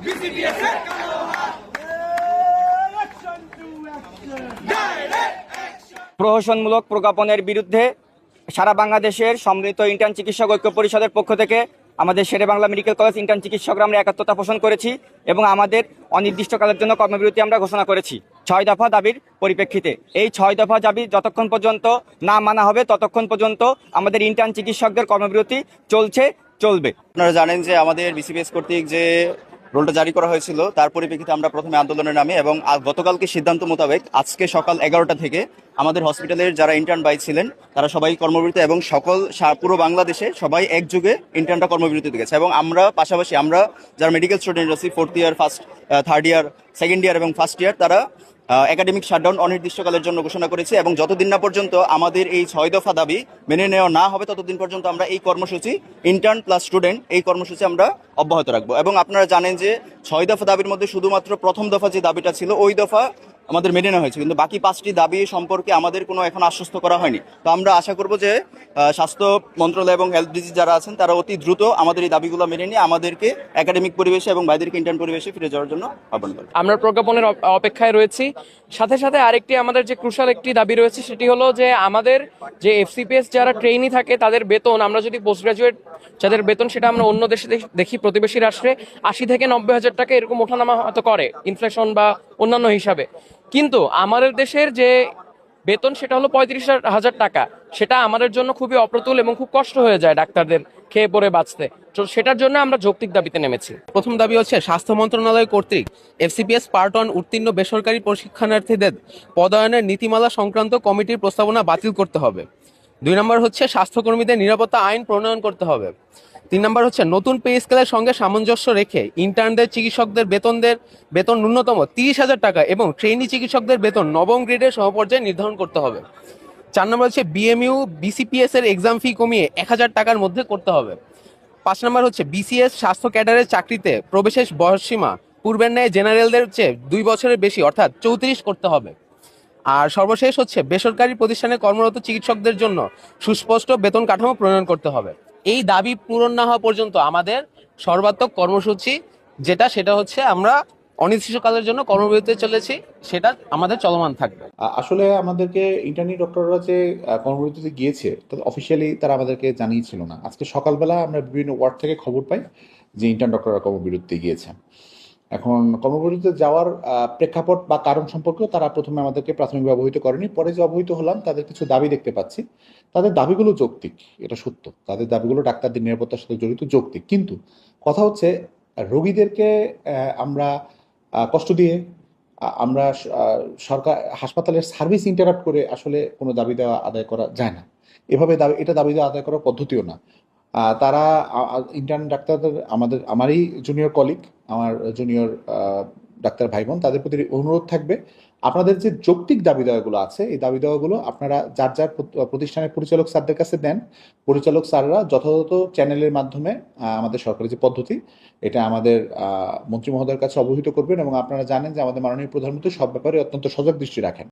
BCBS এর কালো হাত। Direct action! প্রহসনমূলক প্রজ্ঞাপনের বিরুদ্ধে সারা বাংলাদেশের সম্মিলিত ইন্টার্ন চিকিৎসক ঐক্য পরিষদের পক্ষ থেকে আমাদের শেরেবাংলা মেডিকেল কলেজ ইন্টার্ন চিকিৎসকরা আমরা একাত্মতা পোষণ করেছি এবং আমাদের অনির্দিষ্টকালের জন্য কর্মবিরতি আমরা ঘোষণা করেছি 6 দফা দাবির পরিপ্রেক্ষিতে। এই 6 দফা দাবি যতক্ষণ পর্যন্ত না মানা হবে ততক্ষণ পর্যন্ত আমাদের ইন্টার্ন চিকিৎসকদের কর্মবিরতি চলবে। আপনারা জানেন যে আমাদের বিসিবিএস কর্তৃক যে রোলটা জারি করা হয়েছিল তার পরিপ্রেক্ষিতে আমরা প্রথমে আন্দোলনে নামি এবং গতকালকে সিদ্ধান্ত মোতাবেক আজকে সকাল 11টা থেকে আমাদের হসপিটালের যারা ইন্টার্ন ভাই ছিলেন তারা সবাই কর্মবিরতি এবং পুরো বাংলাদেশে সবাই একযোগে ইন্টার্নটা কর্মবিরতিতে গেছে। এবং আমরা পাশাপাশি আমরা যারা মেডিকেল স্টুডেন্ট আছি 4th ইয়ার, থার্ড ইয়ার, সেকেন্ড ইয়ার এবং ফার্স্ট ইয়ার, তারা একাডেমিক শাটডাউন অনির্দিষ্টকালের জন্য ঘোষণা করেছে এবং যতদিন না পর্যন্ত আমাদের এই 6 দফা দাবি মেনে নেওয়া না হবে ততদিন পর্যন্ত আমরা এই কর্মসূচি ইন্টার্ন প্লাস স্টুডেন্ট এই কর্মসূচি আমরা অব্যাহত রাখবো। এবং আপনারা জানেন যে 6 দফা দাবির মধ্যে শুধুমাত্র প্রথম দফা যে দাবিটা ছিল ওই দফা আমাদের মেনে নেওয়া হয়েছে, কিন্তু বাকি 5টি দাবি সম্পর্কে আমাদের কোনো এখন আশ্বস্ত করা হয়নি। তো আমরা আশা করব যে স্বাস্থ্য মন্ত্রণালয় এবং হেলথ ডিজি যারা আছেন তারা অতি দ্রুত আমাদের এই দাবিগুলো মেনে নিয়ে আমাদেরকে একাডেমিক পরিবেশে এবং ভাইদেরকে ইন্টার্ন পরিবেশে ফিরে যাওয়ার জন্য আহ্বান করব। আমরা প্রজ্ঞাপনের অপেক্ষায় রয়েছি। সাথে সাথে আরেকটি আমাদের যে ক্রুশাল একটি দাবি রয়েছে সেটি হলো যে আমাদের যে এফসিপিএস যারা ট্রেইনি থাকে তাদের বেতন, আমরা যদি পোস্ট গ্রাজুয়েট যাদের বেতন সেটা আমরা অন্য দেশে দেখি প্রতিবেশী রাষ্ট্রে 80 থেকে 90 হাজার টাকা এরকম ওঠানামা হয়তো করে ইনফ্লেশন বা অন্যান্য হিসাবে, কিন্তু আমাদের দেশের যে বেতন সেটা হলো 35,000 টাকা। সেটা আমাদের জন্য খুবই অপ্রতুল এবং খুব কষ্ট হয়ে যায় ডাক্তারদের খেয়ে পরে বাঁচতে। তো সেটার জন্য আমরা যৌক্তিক দাবিতে নেমেছি। প্রথম দাবি হচ্ছে স্বাস্থ্য মন্ত্রণালয় কর্তৃক এফসিপিএস পার্ট 1 উত্তীর্ণ বেসরকারি প্রশিক্ষণার্থীদের পদায়নের নীতিমালা সংক্রান্ত কমিটির প্রস্তাবনা বাতিল করতে হবে। 2 নম্বর হচ্ছে স্বাস্থ্যকর্মীদের নিরাপত্তা আইন প্রণয়ন করতে হবে। 3 নম্বর হচ্ছে নতুন পে স্কেলের সঙ্গে সামঞ্জস্য রেখে ইন্টার্নদের চিকিৎসকদের বেতন ন্যূনতম 30,000 টাকা এবং ট্রেনি চিকিৎসকদের বেতন নবম গ্রেডের সমপর্যায়ে নির্ধারণ করতে হবে। 4 নম্বর হচ্ছে বিএমইউ বিসিপিএস এর এক্সাম ফি কমিয়ে 1,000 টাকার মধ্যে করতে হবে। 5 নম্বর হচ্ছে বিসিএস স্বাস্থ্য ক্যাডারের চাকরিতে প্রবেশের বয়সসীমা পূর্বের ন্যায় জেনারেলদের চেয়ে 2 বছরের বেশি অর্থাৎ 34 করতে হবে। আর সর্বশেষ হচ্ছে বেসরকারি প্রতিষ্ঠানে কর্মরত চিকিৎসকদের জন্য সুস্পষ্ট বেতন কাঠামো প্রণয়ন করতে হবে। এই দাবি পূরণ না হওয়া পর্যন্ত আমাদের সর্বাত্মক কর্মসূচি সেটা হচ্ছে আমরা অনির্দিষ্টকালের জন্য কর্মবিরতিতে চলেছি, সেটা আমাদের চলমান থাকবে। আসলে আমাদেরকে ইন্টার্নি ডক্টররা যে কর্মবিরতিতে গিয়েছে অফিসিয়ালি তারা আমাদেরকে জানিয়েছিল না। আজকে সকালবেলা আমরা বিভিন্ন ওয়ার্ড থেকে খবর পাই যে ইন্টার্ন ডক্টররা কর্মবিরতিতে গিয়েছে। এখন কর্মবিরতিতে যাওয়ার প্রেক্ষাপট বা কারণ সম্পর্কেও তারা প্রথমে আমাদেরকে প্রাথমিকভাবে অবহিত করেনি। পরে যে অবহিত হলাম তাদের কিছু দাবি দেখতে পাচ্ছি। তাদের দাবিগুলো যৌক্তিক, এটা সত্য। তাদের দাবিগুলো ডাক্তারদের নিরাপত্তার সাথে জড়িত, যৌক্তিক। কিন্তু কথা হচ্ছে রোগীদেরকে আমরা কষ্ট দিয়ে আমরা সরকার হাসপাতালের সার্ভিস ইন্টারাপ্ট করে আসলে কোনো দাবি দেওয়া আদায় করা যায় না। এভাবে এটা দাবি দেওয়া আদায় করার পদ্ধতিও না। তারা ইন্টার্ন ডাক্তারদের আমারই জুনিয়র কলিগ, আমার জুনিয়র ডাক্তার ভাই বোন, তাদের প্রতি অনুরোধ থাকবে আপনাদের যে যৌক্তিক দাবি দেওয়াগুলো আছে এই দাবি দেওয়াগুলো আপনারা যার যার প্রতিষ্ঠানের পরিচালক স্যারদের কাছে দেন। পরিচালক স্যাররা যথাযথ চ্যানেলের মাধ্যমে আমাদের সরকারি যে পদ্ধতি এটা আমাদের মন্ত্রী মহোদয়ের কাছে অবহিত করবেন। এবং আপনারা জানেন যে আমাদের মাননীয় প্রধানমন্ত্রী সব ব্যাপারে অত্যন্ত সজাগ দৃষ্টি রাখেন।